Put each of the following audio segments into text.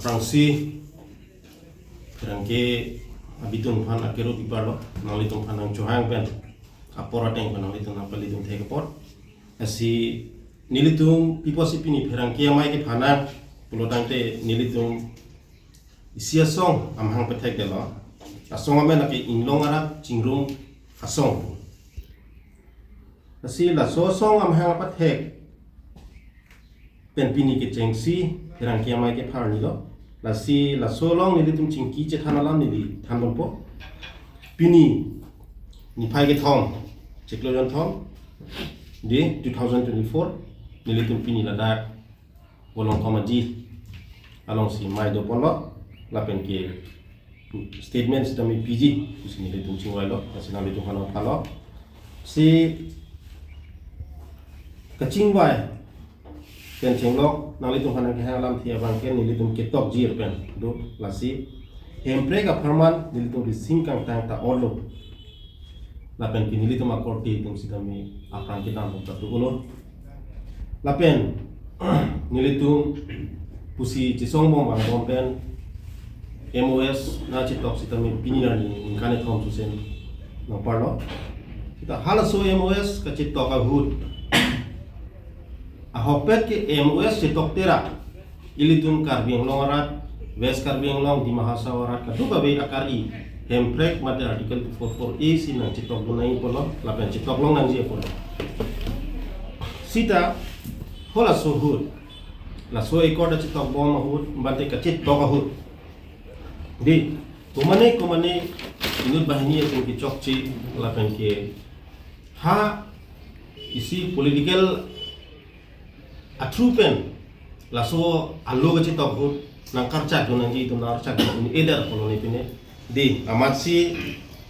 Frangsi kerangke abitung pan akero pipalo nalitung pan ang chuhang pen apora teng pan nalitung napalitung thekapot asi nilitung piposi pini kerangke amai ke phana pulotangte nilitung isia song amhang pathek delo asong amen ake inlong arap cingrum asong asi la so song amhang pathek pen pini ke chengsi kerangke amai ke pharni lo lasi la solong nilitung cingki che thanalam nili thandompo pini ni phai ke thom cheklojon thom de 2024 nilitung pini ladak bolong komaji along si mai do polo lapen ke statements dami PG kusini nilitung cingwai lo nasional nilitung hano phalo si kachingwai pen chenglok nalitung hana ke halam thia bang ken nilitung ketok jir pen do lasi hempre ka farman nilitung rising kang tang ta orlo lapen ki nilitung akorti tung sidami apran kita tung ta ulo lapen nilitung pusi cisong bom bang bom pen MOS na chitok sidami pinira ni kane thom susen no parlo kita halaso MOS ka chitok ka hut ahopet ke MOS chitok tera ilitung karbiang longarat west karbiang long di mahasawarat kadu babe akari hemprek mate article 244A sinang chitok bunai polo lapen chitok long nang je polo sita hola so hut la so ikoda chitok bom hut bante ka chitok hut di kumane inut bahini yang ki chokchi lapen ke ha isi political atrupen laso allo gachi tok hut nang karcha do nang ji to nar chak ni eder kono ni pine di amatsi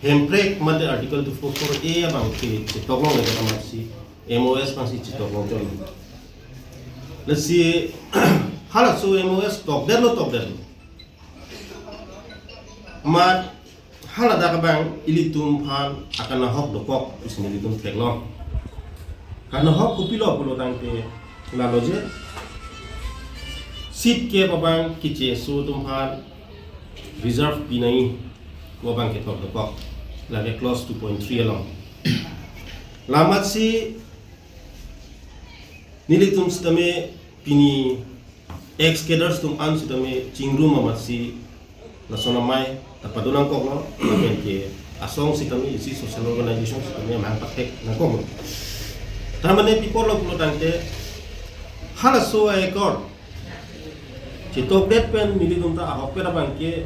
hemprek mate article 244A abang ki tok long le amatsi MOS pasi tok long chol lesi hala so MOS tok der mat hala da bang ilitum phan akana hok do kok isni litum teklong kana hok kupilo pulo tangte laloje sit ke babang kiche so tumphan reserve pinai ko bang ke tok ko lage close 2.3 along lamat si nilitum stame pini ex cadres tum an stame chingrum amat si lasona mai tapadunang ko no lagen ke asong sitami isi social organization stame mang patek na ko tamane pipolo pulo tangte hala so ekor chitok det pen nilitum ta ahopera bangke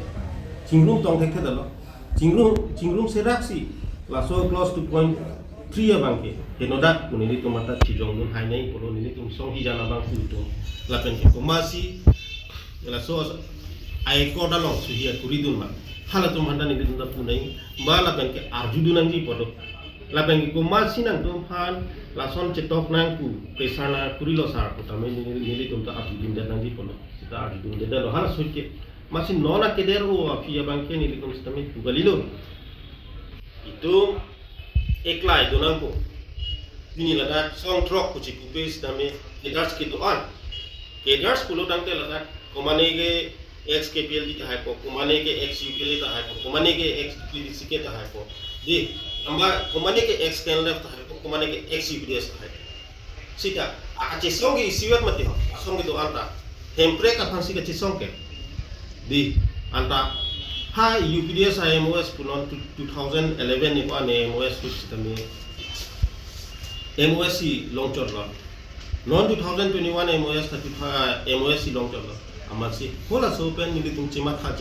chingrum tong thek thedalo chingrum seraksi laso close to 2.3 bangke henodak nilitum mata chijong dun hainai polo nilitum song hijana bang futum lapen ke komasi laso ekor dalong suhia kuridun ma hala tum handa nilitum ta punai ba lapen ke arjudunang ji polo lapen ke komasi nang tum phan lason cetok nangku pesana kurilo sar kutame nili tumta atudin dan nanti polo kita atudin dan hal suke masih nona kedero afia bangke nili tum stami tugalilo itu eklai donangko ini ladak song trok kuci kupes dame leaders ke doan leaders pulo dangte ladak komane ke XKPL di tahaipo komane ke XUPL tahaipo komane ke XPDC ke tahaipo di amba komane ke X can left tahaipo komane ke XUPDS tahaipo sita akache songi isiwat mati ho songi do anta hempre ka phansi ke chisong ke di anta ha UPDS MOS pulon 2011 ni ko ane MOS system MOS long chor lo non 2021 MOS 35 MOS long chor lo amasi hola so pen ni tung cimat ha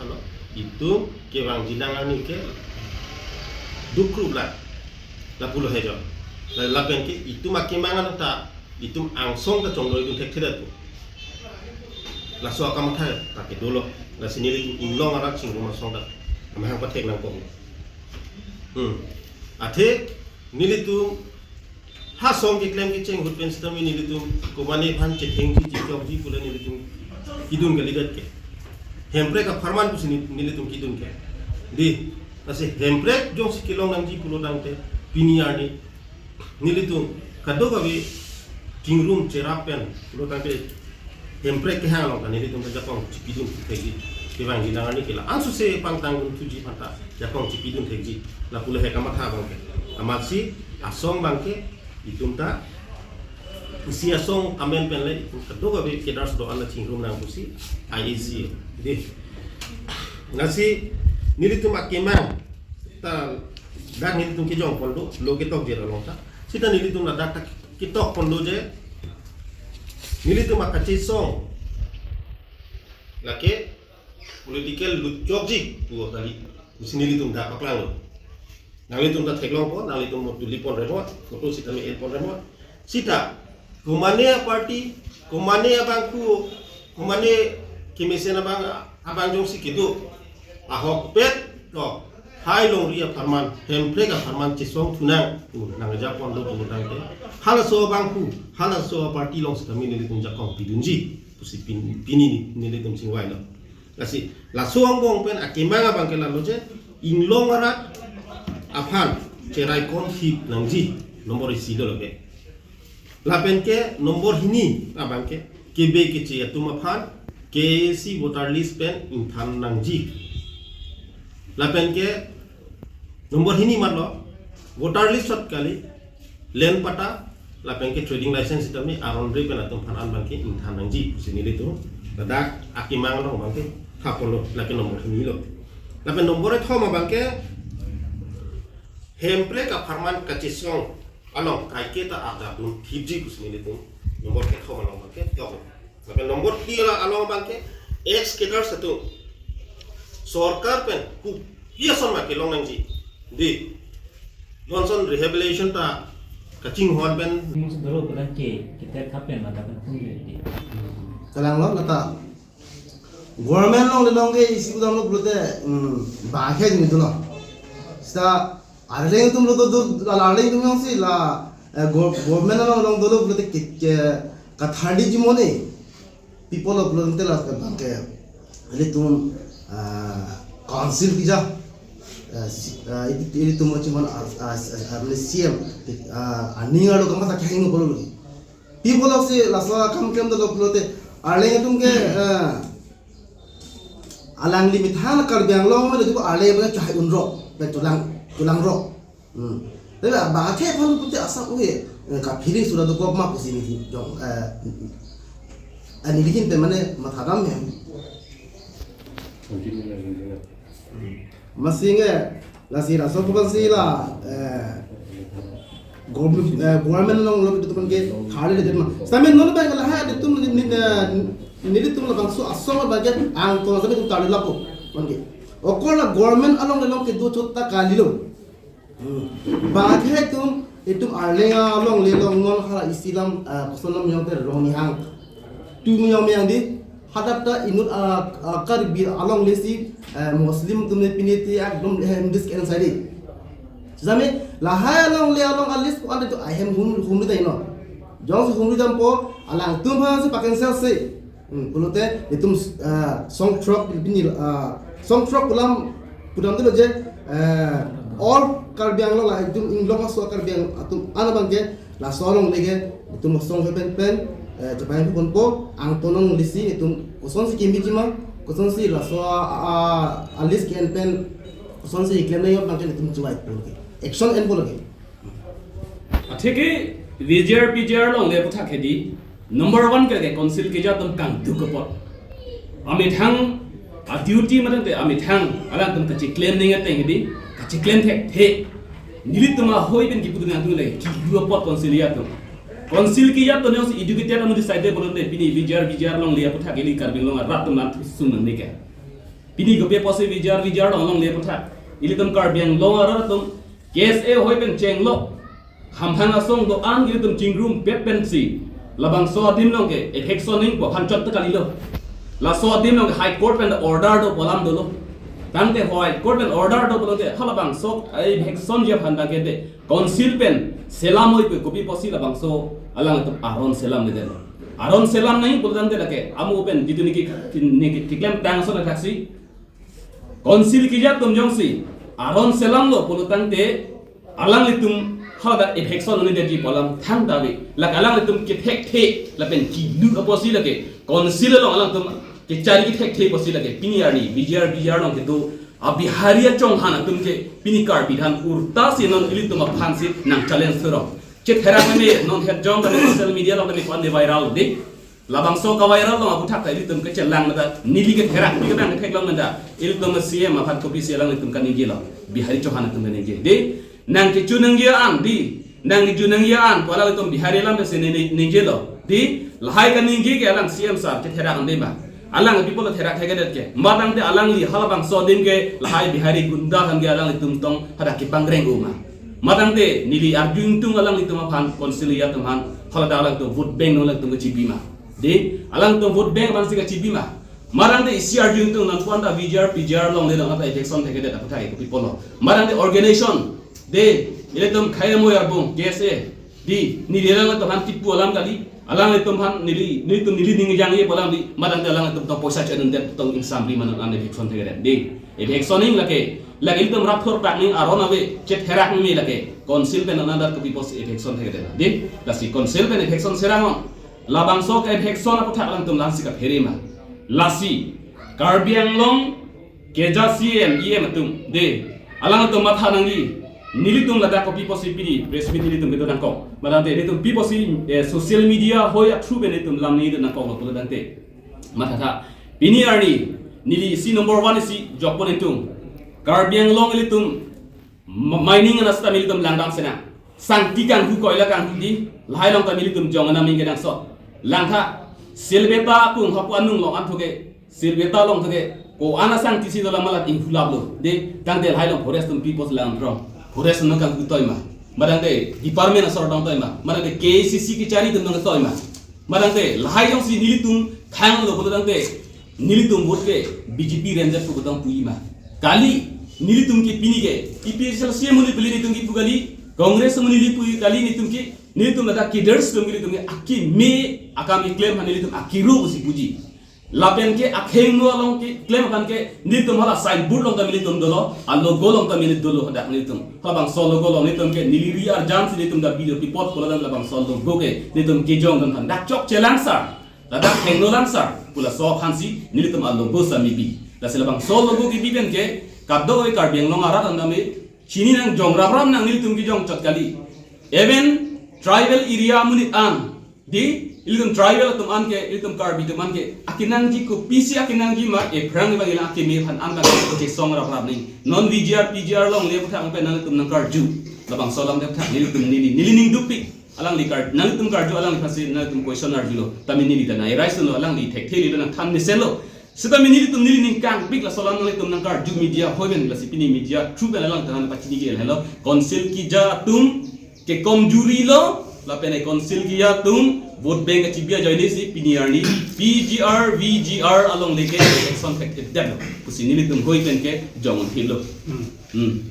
lo itu ke bang jilangani ke dukru la pulo hejo la pen ke itu makimangan ta itu angsong ka chonglo itu tek tu la so akam tha ta ke dolo la sinili tu inlong arak sing rumah song da amang patek nang ko ate nili tu ha song ke claim ke cheng hut pen system nili tu ko bani phan che theng ji job ji pula nili tu kidun ke lidat ke hempre ka farman ku sini nili tu kidun ke di ase hempre jong sikilong nang ji pulo dang te piniani nili tu kado gawe king room cherapen pulo dang te hempre ke hang long kan ini tum jakong cipidun tegi ke bang gidangan ni kila ansu se pang tanggun tuji panta jakong cipidun tegi la pula he kamatha bang ke amatsi asong bang ke itum ta usia song amen pen le kedoga be kedars do ala chingrum nang pusi IEC de nasi nilitum akemang ta dan nilitum ke jong pondo lo ke tok jera long ta sita nilitum na data kitok pondo je nilitum akachi song lake political lucokji tu tadi usi nilitum da paklang nalitum ta theklong po nalitum mo tulipon remo foto sita me elpon remo sita kumane party kumane abangku kumane kimisen abang jong sikitu ahok pet to hai long ria farman hempre ka farman chisong tunang tu nang japon do putang te hala so bangku hala so party long kami ni tung jakong pidunji pusi pini ni tung singwai lo kasi la so ngong pen akimanga bangkela loje inglong arat afan cerai konflik nangji nomor isi do lobe lapen ke nomor hini abang ke kebe ke cia tuma phan KC voter list pen inthan nangji lapen ke nomor hini matlo voter list sot kali len pata lapen ke trading license itami aron re pen atum phan an bang ke inthan nangji sini itu dadak akimang lo bang ke thapolo lapen nomor hini lo lapen nomor thoma bang ke hemple ka farman kachisong along kai kita ada dun hiji kusini itu nomor ke thoma long bang ke to lapen nomor 3 la along bang ke ex kedar satu sorkar pen ku piason ma ke long nangji di Johnson rehabilitation ta kacing hon pen mus doro ko ke kita kapen mata kan di kalang lo nata government long le long ke isi kudam lo bulte ba khe ni to lo sta arle tum lo to arle tum yong si la government long do lo bulte ke ka thadi jimone people of bulte la ka banke ale tum council ki ja ini tuh macam mana CM ani ada kamu tak kaya ini boleh people of si laswa kamu kamu tu boleh te arleng itu ke alang limit hal kerbiang long mana tu arleng mana cahaya unro dan tulang ro tapi bagai pun putih asal uhe kapiri sudah tu kau mak sini jong ani bikin pemane matadam ya masih ingat lah sih rasa bukan sih lah government long itu kan ke hari itu mah sampai nol banyak lah ada itu nili tuh lah bangsu asal bagian angkor sampai itu tali lapu kan ke okor lah government along long ke 2 juta kali lo bagai itu arlenga along lelong nol hal Islam Muslim yang terrong yang tu yang di hadapta inut karbi along lesi muslim tumne piniti ekdom disk inside jame lahai along le along alis ko ande to ahem hum dai no jong hum dam po alang tum ha se paken sel se pulote itum song truck bini song truck ulam pudam to je all karbiang lo la itum inglong so karbiang atum ana bangke la solong lege itum song pen Japan itu konpo ang tonong lisi itu koson si kimbi cima koson si laso alis kian pen koson si iklan na yop nangken itu mencuba itu lagi action en lagi. Atheke VJR long le puthak hedi number 1 ke council ke jatum kang dukapot amit hang a duty madang te amit hang alang tum kachi claim ninga te hedi kachi claim the nilituma hoi ben gipudu nang tu le ki dukapot council ya tum Konsil ki ya to neos educated amu decide bolonte pini VJR long liya putha geli karbing long rat tum nan suman ne ke pini gope pose VJR long liya putha ili tum karbing long ara tum case e hoi ben cheng lo hamhanga song do an gili tum chingrum pet pen si labang so dim long ke effectioning ko han chot ta kali lo la so dim long high court pen order do polam do lo tang te high court pen order do bolonte halabang so ai effection je han ba ke de konsil pen selam hoi ko kopi posi labang so alang itu aron selam ni deh. Aron selam nahi boleh nanti lagi. Amu open di dunia ki klaim tang so na taksi. Konsil kijat tum jong si. Aron selam lo boleh nanti alang itu how that affection ni dia di polam thang dawi lak alang tum ke thek the la pen ki lu aposi lage council long alang tum ke cari ki thek the posi lage piniar ni BJR long ke do abihariya chong hana tum ke pinikar bidhan urta se non ili tum phan se nang challenge thoro che thera me non het jong ka social media long ka ni viral de labang so ka viral long abu thak ili tum ke chelang na nili ke thera ni ke bang thek long na ili tum CM aphat kopi se lang tum ka ni gelo bihari chong hana tum ne ge de nang ke chunang ya an di nang ke chunang ya an pala tum bihari lam se ne gelo di lahai ka ni ge ke alang CM sar che thera kan de ba alang people thera thega det ke madang te alang li halabang so dim ke lahai bihari gunda han ge alang tum tong hada ki pangreng uma madang te nili arjun tung alang li tum phan konsilia tum han halada alang tum vote bank no lang tum chi bima de alang tum vote bank ban se ka chi bima madang te isi arjun tung nan panda PJR long le long ata election thega det apai ko people madang te organization de ile tum khaya mo yar bong kese di nili lang tum han tipu alam kali alang itu han nili ning yang ye polam di madang alang itu tong poisa chen den tong insam bi manan ane bikson thege de e biksoning lake itu rap thor pak ning aron ave chet herak mi lake konsil pen anandar ko bipos e bikson thege de lasi konsil pen e bikson serang labang sok e bikson apu thak lang tum lansi ka pherima lasi karbiang long keja CM matum de alang itu matha nangi nilitum lada ko piposi pidi press meet nilitum bedo nangko madante nilitum piposi social media hoya through benitum lamni de nangko lo dante matha pini arni nili si number 1 si jokpon itum karbiang long nilitum mining anasta nilitum langdang sena sangti kan hu koila kan di lahai long ta nilitum jongana ming gedang so langha silbeta pung hapu anung long anthoge silbeta long thoge ko ana sangti si dola malat infulablo de tangte lahai long forest tum pipos lang from forest no kan kutoy ma madang de department asor dong toy ma madang de KCC ki cari tum dong toy ma madang de lahai yong si nilitum khang lo bodang de nilitum bot ke BJP ranger ko dong pui ma kali nilitum ki pini ke IPSL CM muni beli nitum ki pugali congress muni lipui kali nitum ki nilitum da kiders tum ki nitum aki me akami claim han nilitum akiru si puji lapen ke akheng no long ke claim kan ke nilitum hala sign board long ta nilitum dolo a logo long ta nilitum dolo da nilitum habang so logo long nilitum ke niliri ar jam si nilitum da video report ko lang labang so logo ke nilitum ke jong dan han dak chok chelang sar da dak heng no lang sar pula so hansi nilitum a logo sa mi bi da selabang so logo ki biben ke kaddo oi karbiang long arat andame chini nang jong rabram nang nilitum ki jong chot kali even tribal area munit an di ilum tribal tum an ke ilum karbi tum an ke akinang ji ko PC akinang ji ma e prang ba ila akimi han an ba ko che song ra prab ni non PJR long le thang pe nang tum nang karju labang solam de thang nilitum nili ning dupi alang li kar nang tum karju alang li phasi nang tum questioner jilo tami nili ta nai rais no alang li thek theli na than ni selo sita nili tum nili ning kang pik la solam nang tum nang karju media hoben la sipini media true ben alang tan pa chini gel hello council ki ja tum ke komjuri lo la pene council ki ya tum vote bank achibia joine si piniar ni PGR VGR along leke election effective deb pusi nili tum hoi pen ke jong thilo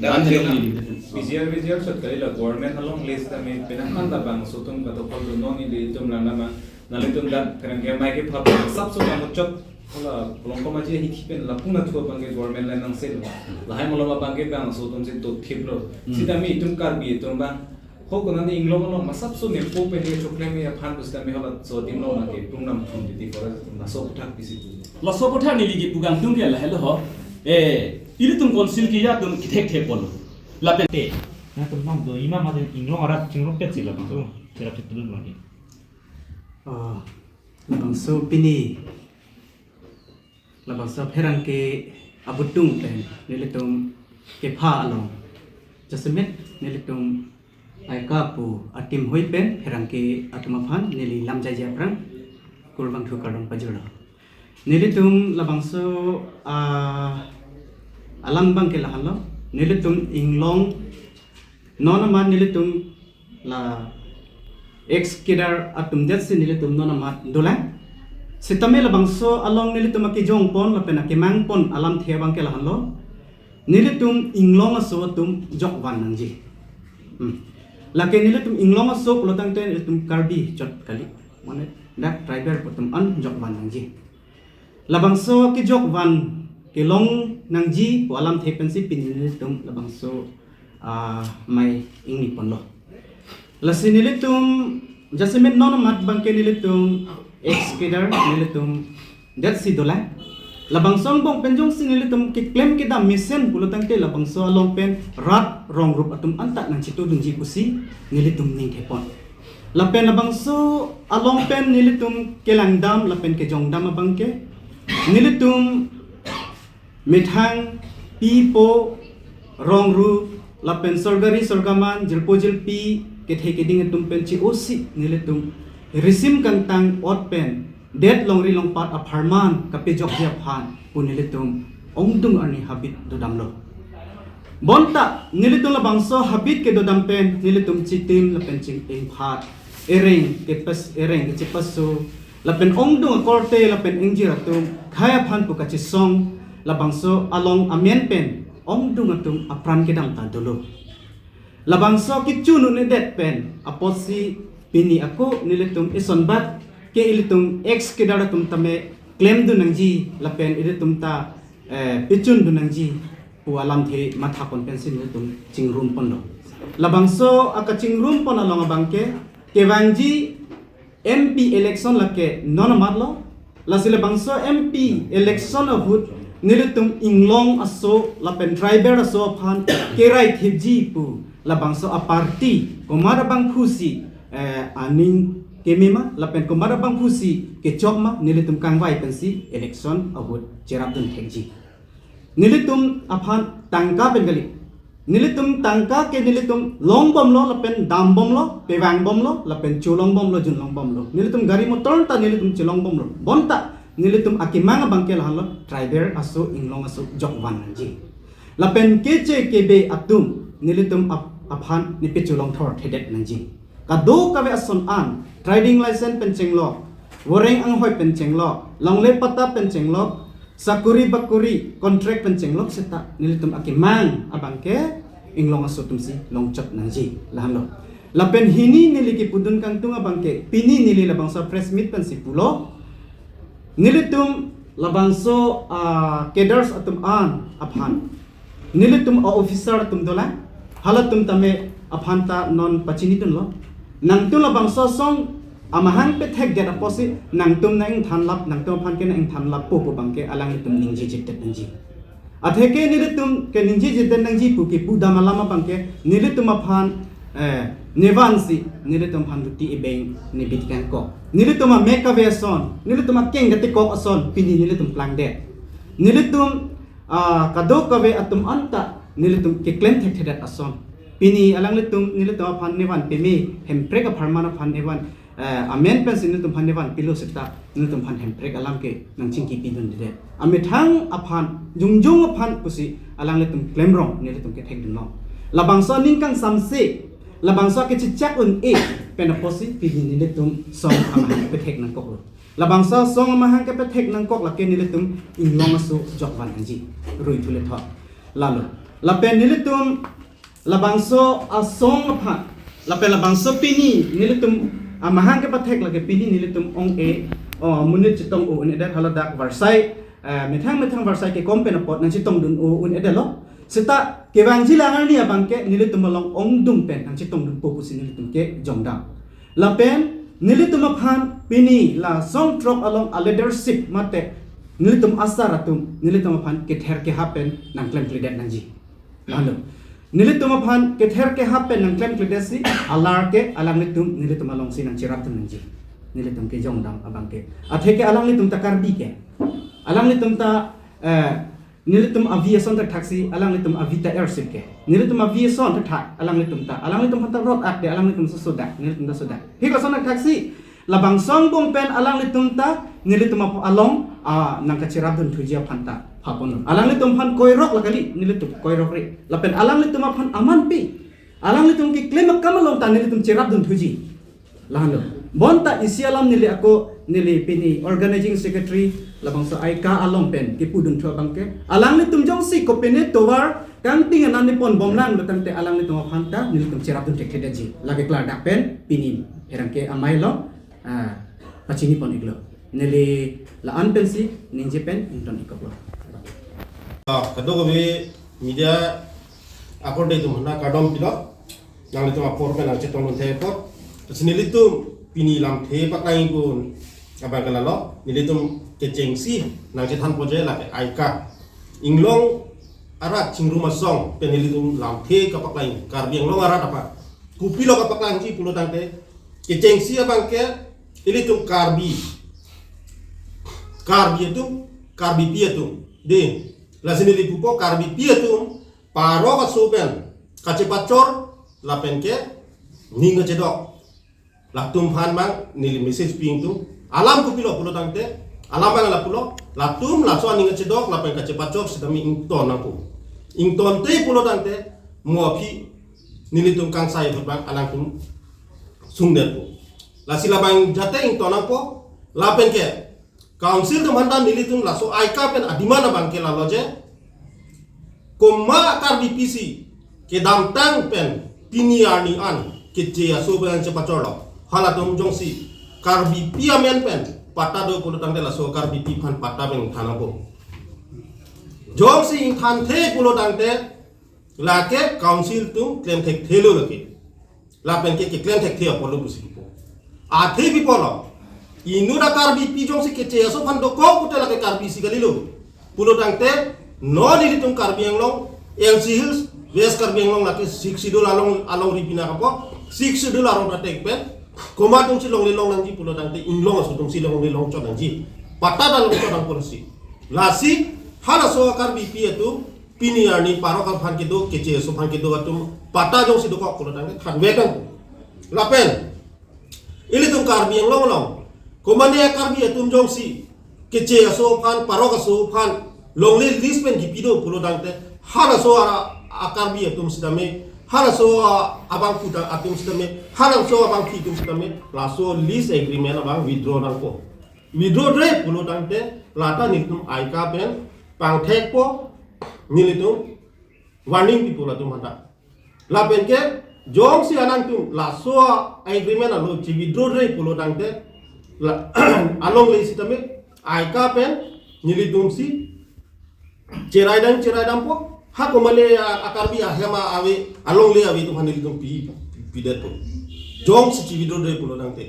dan BJR sot kali la government along list me penahan da bang sutum ka to pol no ni li tum lana ma nalitum dan kan ke mai ke phap sab so ma chot hola long ko ma je hi pen la puna thu bang ke government la nang sel la hai mola bang ke bang sutum se to thibro sida mi tum kar bi tum bang ho ko nan inglong long ma sab so ne po pe ne chokle me ya phan busta me hola so dim lo na ke prungnam thum di for na so thak bisi la so thak ni li gi pugang tum ke la hello ho ili tum council ki ya tum thek thek pon la pen te na tum nong do ima ma de inglong arat chingrong pet sila bang so sira pet dulu lagi labang so pini labang so herang ke abutung pen nilitum ke pha along jasmet nilitum ai ka pu atim hoi pen herang ke atma phan nili lam jai japrang kurbang thu kadong pajura nilitum labang so alang bang ke lahalo nilitum inglong nona man nilitum la ex kidar atum det si nilitum nona mat dola sitame labang so along nilitum ki jong pon la pena ke mang pon alam the bang ke lahalo nilitum inglong so tum jok wan nangji lake nilitum inglong so kulotang te nilitum karbi jot kali mane dak driver potum an jok wan nangji labang so ki jok wan ke long nangji po alam the pensi pin nilitum labang so mai ingni pon lo Lasi nilitum jasmin non mat bangke nilitum excader nilitum dat si dola labang song bong penjong si nilitum ki claim kita mission pulutang te labang so along pen rat rong rup atum anta nang citu dung ji pusi nilitum ning kepon lapen labang so along pen nilitum kelang dam lapen ke jong dam bangke nilitum mithang pipo rong rup lapen sorgari sorgaman jilpo jilpi kethe keding tum pen chi osi nilitum risim kantang ot pen det longri long pat aparman kape jok dia phan punilitum ongdung ani habit dodam lo bonta nilitum la bangso habit ke dodam pen nilitum chitim la pen ching eng phat ereng ke pas ereng ke chipas so la pen ongdung korte la pen engjira tum khaya phan pu ka chi song la bangso along amen pen ongdung atum apran ke dam ta dolo labangso kichunu ne det pen aposi pini ako nilitum ison bat ke ilitum ex kedara tum tame claim du nangji lapen ilitum ta pichun du nangji pu alam the matha kon pensin ilitum chingrum pon lo labangso aka chingrum pon along bangke ke wangji MP election lake non matlo lasile bangso MP election ahut nilitum inglong aso lapen driver aso phan ke right hibji pu labangso a party komara bang khusi aning kemema lapen komara bang khusi ke chokma nilitum kangwai pensi election ahut cherap dun thekji nilitum aphan tangka pengali nilitum tangka ke nilitum long bom lo lapen dam bom lo pewang bom lo lapen chulong bom lo junlong bom lo nilitum gari motor ta nilitum chulong bom lo bonta nilitum akimanga bangke lahan lo driver aso inglong aso jokwan nanji lapen kece kebe atum nilitum aphan nipe chulong thor thedet nanji kado kawe ason an trading license penceng lo woreng ang hoi penceng lo longle pata penceng lo sakuri bakuri contract penceng lo seta nilitum akimang abangke inglong aso tumsi longchot nanji lahan lo lapen hini niliki pudun kang tunga bangke pini nili labangsa press meet pensi pulo nilitum labangso kedars atum an aphan nilitum officer atum dola halatum tame aphanta non pachinitun lo nangtum labang sosong amahan pe thek get aposi nangtum na ing thanlap nangtum phan ke na ing thanlap po bangke alang itum ningji jitet nangji atheke nilitum ke ningji jitet nangji pu ki pu damalama bangke nilitum aphan nevansi nilitum phan duti ibeng nibit kan ko nilitum make a version nilitum keng gati ko ason pini nilitum plang de nilitum kado kawe atum anta nilitum ke claim thek thedat ason pini alang litum nilitum phan nevan pemi hemprek a pharmana phan nevan amen pen nilitum phan nevan pilo seta nilitum phan hemprek alam ke nang chingki pidun de amethang aphan jungjung aphan pusi alang litum claim rong nilitum ke thek dun no labangsa ningkang samse labangsa ke chichak un e pen aposi pini nilitum song amahang ke thek nang kok labangsa song amahang ke thek nang kok la ke nilitum inglong asu jokwan anji rui thule tho lalu lapen nilitum labangso asong apha lapen labangso pini nilitum amahang ke pathek lage pini nilitum ong e munit chitong o ne da haladak varsai methang varsai ke kompen pot nang chitong dun o un edelo seta ke wangji langar ni abangke nilitum long ong dung pen nang chitong dun popusi nilitum ke jongda lapen nilitum aphan pini la song drop along a leadership mate nilitum asaratum nilitum aphan ke ther ke happen nang klem klidet nangji lalu nilitum aphan ke ther ke happen nang klem klidesi alar ke alang litum nilitum along sinang cirap tum nangji nilitum ke jongdam abangke atheke alang litum takarbi ke alang litum ta nilitum aviation ta taxi alang litum avita airship ke nilitum aviation ta thak alang litum ta road ak de alang litum soda nilitum ta soda hiko sona taxi labang song bong pen alang litum ta nilitum along nang ka cirap dun thujia phanta hapon alang litum phan koirok lakali nilitum koirok ri lapen alang litum phan aman pi alang litum ki claim kamalong ta nilitum cirap dun thuji lahano bonta isialam nili ako nili pini organizing secretary labang sa aika along pen ki pudun thua bangke alang litum jong si ko pene towar kang tingan ani pon bomlang lutan te alang litum phanta nilitum cirap dun tekhe daji lage klar dak pen pini herangke amai lo pachini pon iglo nili laan pensi ninje pen inton ikoplo kado kabe media akorde itu mana kadom pila nang litum apor pen nang cetong nun tepot sini litum pini lam te pakai pun abang kalalo ni litum kecengsi nang cetan poje la ke aika inglong arat cingru masong pen ni litum lam te kapakai karbiang long arat apa kupilo kapakai ji pulo tante kecengsi abang ke litum karbi itu karbi pietum de la sini lipupo karbi pietum paro kasupen kacepacor lapen ke ninga cedok latum phan mang nili message ping tu alam ku pilo pulo tangte alam bang la pulo latum la so ninga cedok lapen kacepacor sedami ington aku ington te pulo tangte muapi nili tum kang sai bang alang tum sungdet pu la sila bang jate ington aku lapen ke council tum handa nili tum la so aika pen adimana bang ke la loje koma kar BPC ke dam tang pen piniani an kece aso ben cepacor lo hala tum jongsi karbi piamen pen pata do pulo tangte la so karbi pi phan pata ben thanapo jongsi ing than the pulo tangte la ke council tum claim thek thelo lake la pen ke claim thek the apolo busi po a the bi polo inu da karbi pi jongsi kece aso phan do ko putel ke karbi si galilo pulo tangte no ni tum karbi yang long LC Hills West Karbiang long laki 6 sidul along ripina kapo 6 sidul along ratek pen koma tung silong lilong nangji pulo tangte inlong aso tung silong lilong chot nangji pata dalam chot polisi lasi hala so karbi pi itu pini arni paro kal phan kido kece so phan kido atum pata jong sido ko pulo tangte khan wekan lapen ili tung karbiang long koma ne karbi atum jong si kece aso phan paro kaso phan long list pen gipido pulo tangte hala so akarbi atum sidame hala so abang puta atum sidame hala so abang fitum sidame laso lease agreement abang withdraw nang po withdraw dre pulo tangte lata nitum aika pen pang thek po nilitum warning people atum hata la pen ke jong si anang tum laso agreement alo chi withdraw dre pulo tangte along le sidame aika pen nilitum si cerai dan po hako male akarbi ahema awe along le awe tu hanil tum pidet po jong si cividro de pulo dangte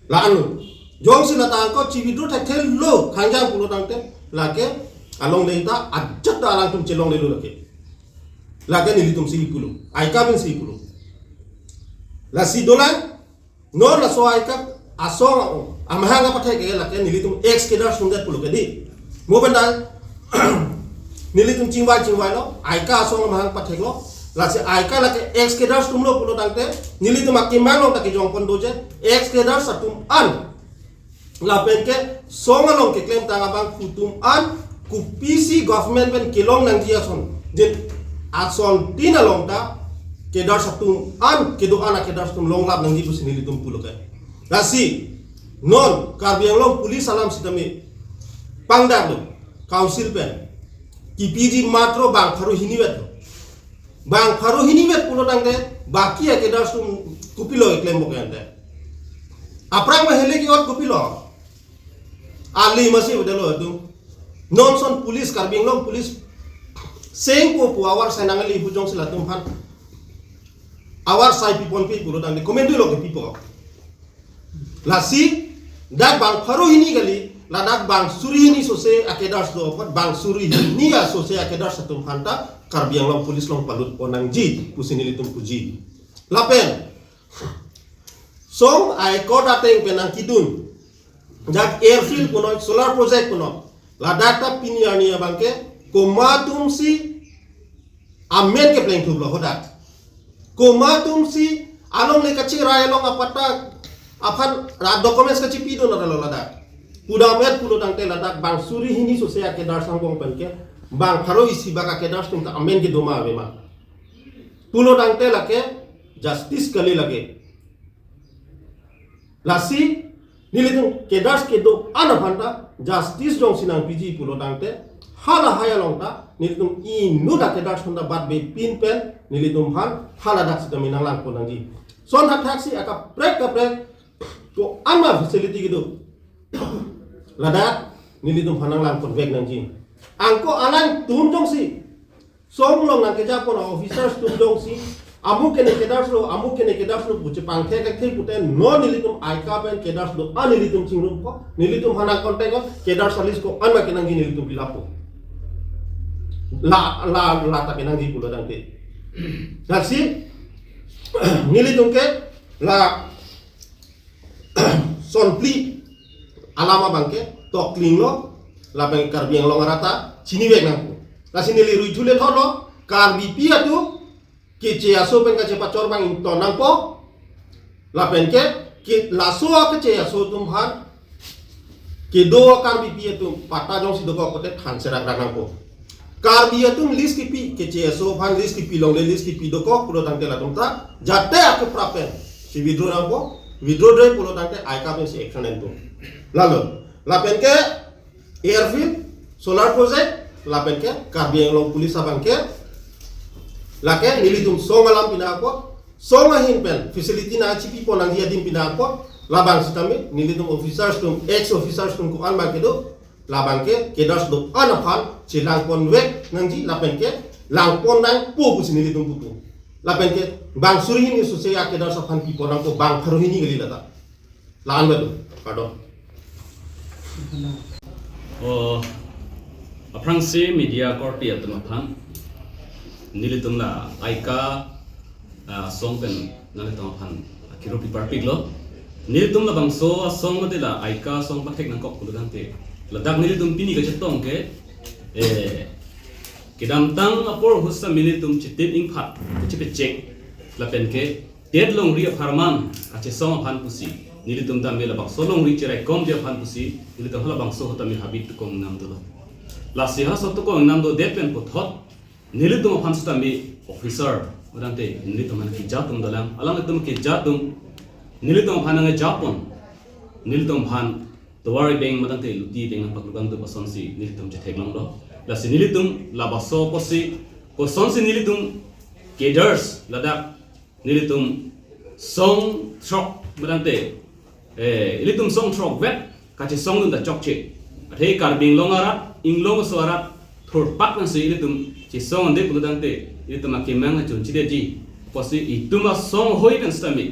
la anu jong si nata ko cividro ta tel lo khanja pulo dangte la ke along le ta ajat da alang tum celong le lo lake la ke nili tum si pulo aika ben si pulo la si dolan no la so aika aso amahanga pathe ke la ke nili tum ex kedar sundat pulo ke di mo benda nilitum cingwai lo aika asong mahang pathek lo lasi aika lake ex kedars tum lo pulo tangte nilitum akiman lo take jong pon doje ex kedars satum an la penke songa long ke claim tanga bang futum an ku PC government pen kilong nang dia son din ason tina long ta kedars satum an kedo ana kedars tum long lab nang di bus nilitum pulo ke lasi non karbiang long pulis salam sitame pangdar lo council pen KPG matro bang faru hiniwet pulo tangte baki ya kedar sum kupilo eklem bokente aprang mahele ki ot kupilo ali masih udelo adu nonson pulis karbing long pulis seng po awar sanangali bujong silatum han awar sai pipon pi pulo tangte komendo lo ke pipo lasi dak bang faru hini gali ladak bang suri ini sose akedar do pot bang suri ini ya sose akedar satum hanta karbiang long pulis long palut ponang ji pusini litum puji lapen song ai ko dateng penang kidun jak airfield puno solar project puno ladak ta piniani bangke komatum si amen ke pleng thublo hodat komatum si along le kachi raelong apata apan documents kachi pido na ladak Puda met pulo tangte ladak bang suri hini sose akedar sangkong penke bang faro isi baka akedar tum ta amen ke doma avema pulo tangte lake justice kali lage lasi nilitung kedars kedo ana phanta justice jong sinang piji pulo tangte hala haya longta nilitung inu da kedar sunda bat be pin pen nilitung phan hala dak sida minang lang ponangji son hak taksi aka prek to ama facility gitu ladak nilitum phanang lang pon vek nangji angko alang tum jong si som long nang keja pon officers tum jong si Amu kene kedar lo buce pangke ke ke pute no nilitum aika pen kedar lo anilitum cingrum ko nilitum hana konte ko kedar salis ko an makinang gi nilitum bilapo la ta kenang gi pulo dangte nasi nilitum ke la sonpli alama bangke tok klinglo la bang karbiang lo ngarata sini wek nangku nasi nili ruitule tholo karbi pia tu ke aso pen ka cepat corbang into nangpo la pen ke laso ke aso tum han ke do karbi pia tu pata jong si do ko te than serak nangpo karbi tum list ki pi ke aso han list ki pi long le list ki pi do ko pulo tangte la tum ta jate ak prapen si withdraw nangpo withdraw dre pulo tangte ai ka pen si action ento lalu la pen ke airfield solar project la pen ke karbi yang long pulis abang ke lake nilitum songa lam pinako songa hinpen facility na chipi ponang dia dim pinako labang sitami nilitum officers tum ex officers tum ko an makedo labang ke kedas do anaphan chilang pon wek nangji lapen ke lang pon nang po bus nilitum putu lapen ke bang surhini susei akedas aphan pi ponang ko bang kharohini geli lata lan bedo pardon aprang se media korti atun aphan nilitum la aika song pen nalitum aphan kiro pi parpik lo nilitum la bangso song mate la aika song patek nang kok kuludante ladak nilitum pini ka chetong ke kidam tang apor hussa nilitum chitin ing phat chipe check la pen ke ted long ri pharman ache song aphan pusi nilitum tam la bangso long ri cherai kom dia aphan pusi nilitum hala bangso hota mi habit kom nam do la siha soto ko nam do depen ko thot nilitum aphan sutami officer udante nilitum an ki jatum dalam alang tum ki jatum nilitum aphan ang japon nilitum aphan tawari beng madante luti beng paklugang to pasonsi nilitum jetheglong do la si nilitum la baso posi ko sonsi nilitum keders ladak nilitum song trok madante nilitum song trok vet kachi song dun da chokche athe karbing longarat inglong soarat thor pak nang si nilitum ci song ande puludante itu makimang na chun chideji posi ituma song hoi kan stami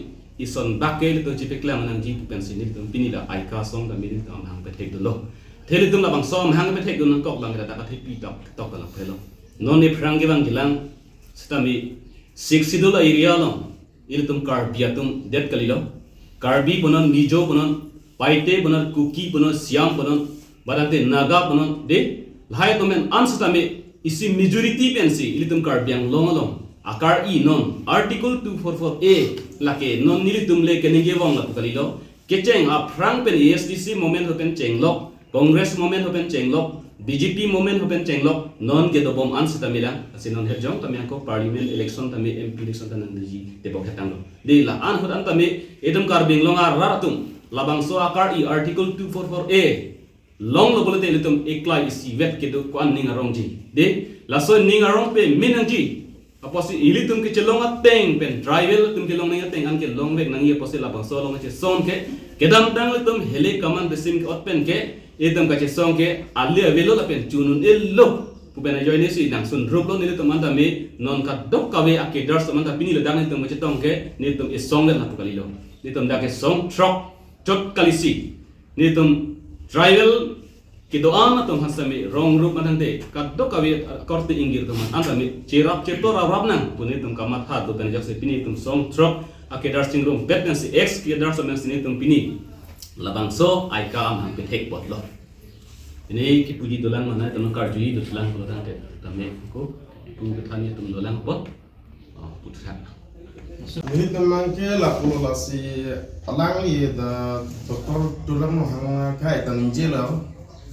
ison bakke itu ci peklam nang ji pensi ni tum pinila aika song da mi tam hang petek do theli tum la bang som hang petek do nang kok lang da ka thepi tok tok la phelo non ni phrangi bang gilang stami 60 dola area lo ilitum karbiatum det kalilo karbi bonon mijo bonon paite bonon kuki bonon siam bonon badante naga bonon de lai tomen anstami isi majority pensi ilitum karbiang long akar I non article 244A lake non nilitum le kenige wong la kalilo kecheng a prang pen ESDC moment hopen chenglok congress moment hopen chenglok BJP moment hopen chenglok non ke dobom ans tamila asinon herjong tamya ko parliament election tami MP election tanan ji tebok hetang de la an hodan tami edum karbiang long aratum labang so akar I article 244A long lo bolete litum ekla isi vet ke do kwan ning arong ji de la so ning arong pe minang ji aposi ilitum ke chelong ateng pen driver tum ke long ning ateng an ke long bek nang ye posi la bang so long che son ke kedam dang litum hele kaman besim ke ot pen ke edam ka che son ke ali avelo la pen chunun ello pu ben join si dang sun drop lo nilitum anda me non ka dok kawe ake dars man ta pini le dang litum che tong ke nilitum e song le la pu kalilo nilitum da ke song truck chot kalisi nilitum tribal kidoan atong hasami wrong group manante kaddo kawi korte ingir teman antami cirap ceto rab nang punitum kamat hat dan jakse pini tum song truck akedar singrum bet si x kedar samen sini tum pini labang so aika am ham petek bot lo ini ki puji dolan mana teman karjui dolan ko tante tame ko pu betani tum dolan bot putra ini teman ke la pulo si alang ye da doktor tulang no hang kai tan jelo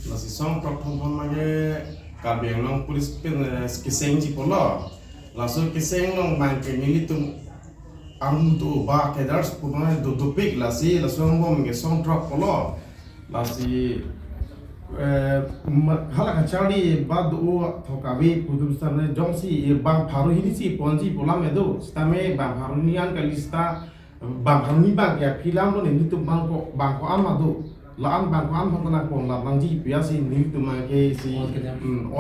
la si song tok thong pon mage karbiang long pulis pen kiseng ji polo la so kiseng long man ke militum am tu ba ke dars puno do pik la si la song bom ke song tok polo la si halaka chali bad o thokabi pudum samne jongsi bang pharu hini si ponji polam edo stame bang harunian kalista bang haruni bang ya filam lo ni tu bang ko amado la am bang ko am hotana ko la bang ji piasi ni tu ma ke si all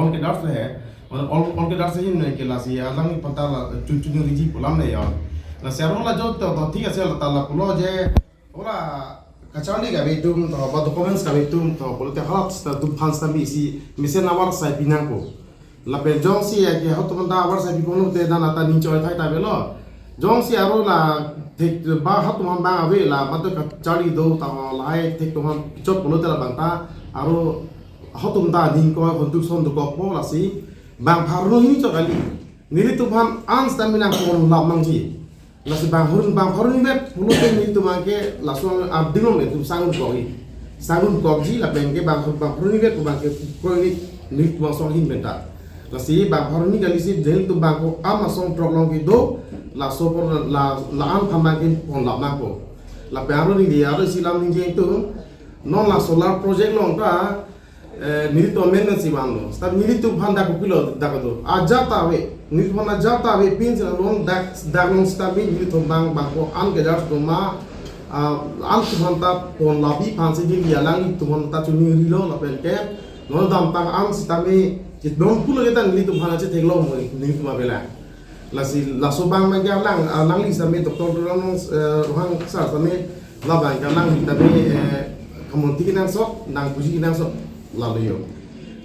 ke daf le all ke dar se hin ke la si alang pata la cucu riji pulam ne ya la sero la jo to ठीक है से la tala pulo je ola kacali ga betum to ba documents ga betum to bolte halap sta tu phans ta mi si misen awar sai pinang ko la pe jong si ya ke hot banda awar sai pikono te dan ata ni choi thai ta belo jong si aro la thik ba hat tum ba ave la ma to kacali do ta lai thik tum chot pulo te la bangta aro hot tum da din ko kon tu son do ko po la si bang pharu ni chokali nili tu pham ans ta minang ko la mang ji la si bang pharu ni bet pulo te ni tu mang ke la so abdingom le tu sangun ko ji la beng ke bang pharu ni bet ko bang ke ko ni tu so hin benta la si bang pharu ni gali si del tu bang ko ama song trok long ki do la so por la an pham bang ke pon la ma ko la pharu ni dia ro si lam ni je tu non la solar project long ta nili to maintenance bang lo stab nili tu phanda ko pilo dakado ajata we nili phanda jata we pin se long dak long stab nili to bang ko an ke jar to ma an tu phanda pon labi phan se di yalang tu phanda chu ni ri lo la pen ke no dam pang am sitami ki don pulo eta nili tu phanda che thek lo mo nili tu ma bela la si la so bang ma ga lang li sa me doktor long rohang sa sa me la bang ga lang ta me kamonti kinang sok nang puji kinang sok lalu yo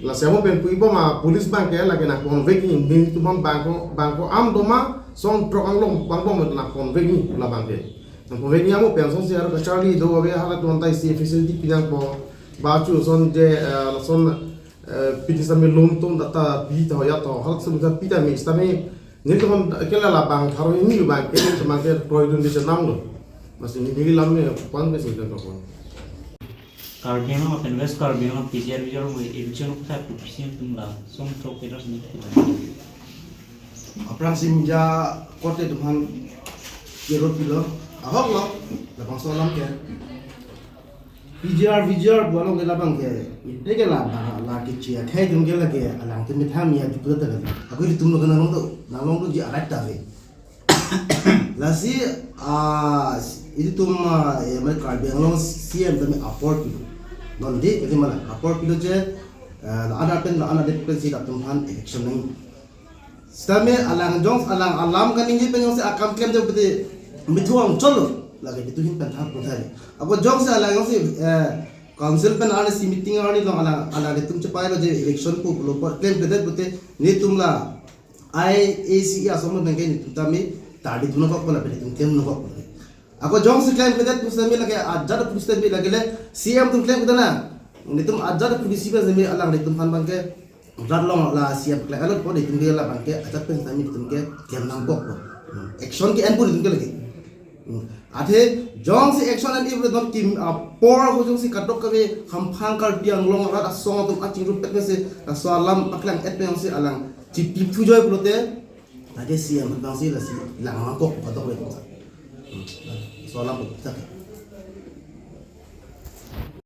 la semo pen pui ma police bank ya lagi nak convict ni bin tu banko am doma son trok ang long bang bom nak convict ni la bank na convict ni amo pen son si aro kachali do ave hala tu antai si facility pinang po bachu son je son piti sa me lom tom data pi ta ya to hal sa buta pita me stame ni to kela la bank haro ni bank ke tu ma ke proidun di senam lo masih ni lam me pan me se ko Karbiang apa invest karbiang apa PGR mo election ko sa provision tumla song trok peras ni Aprang simja kote duhan kiro pilo ahok lo lapang solam ke VGR bualong ke lapang ke ide ke la ke chia khai dum ke lage alang tin tham ya du ta ga aku di tum lo kana nalong tu ji alat ta ve la si itu tum ya mai karbiang lo CM dami apport pilo non di itu malah apport pilo je ada pen ana det pen si datum han election nang stame alang jong alang alam kan ini pen se akam klem de bete mituang cholo lagi dituhin pen thap puthai ako jong se alang se council pen ana si meeting ani long ala de tum chapai lo je election ko lo claim de bete ni tumla IAC asom nang ke ni tutame tadi duno ko la bete tum kem no ko ako jong se claim bete pusame lage ajad pusame lage le CM tum claim kudana ni tum ajad pudisi ba zeme alang de tum han bang ke radlong la siap claim alot po de tum ge la bang ke ajad pen sami tum ke kem nang ko action ki enpur tum ke lage athe jong se action and if don tim por ko jong se katok ke kham phang kar diang long rat asong tum aching rup pet se asalam aklang et pen se alang chip tip thu joy prote ade CM bang se la si lang ko katok le so alam tak